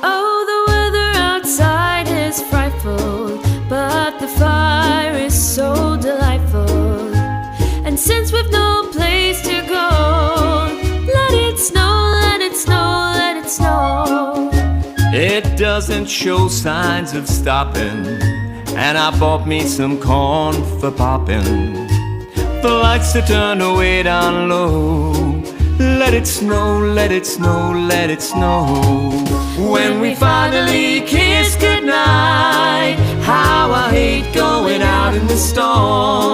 Oh, the weather outside is frightful, but the fire is so delightful. And since we've no place to go, let it snow, let it snow, let it snow. It doesn't show signs of stopping, and I bought me some corn for popping. The lights are turned way down low. Let it snow, let it snow, let it snow. When we finally kiss goodnight, how I hate going out in the storm.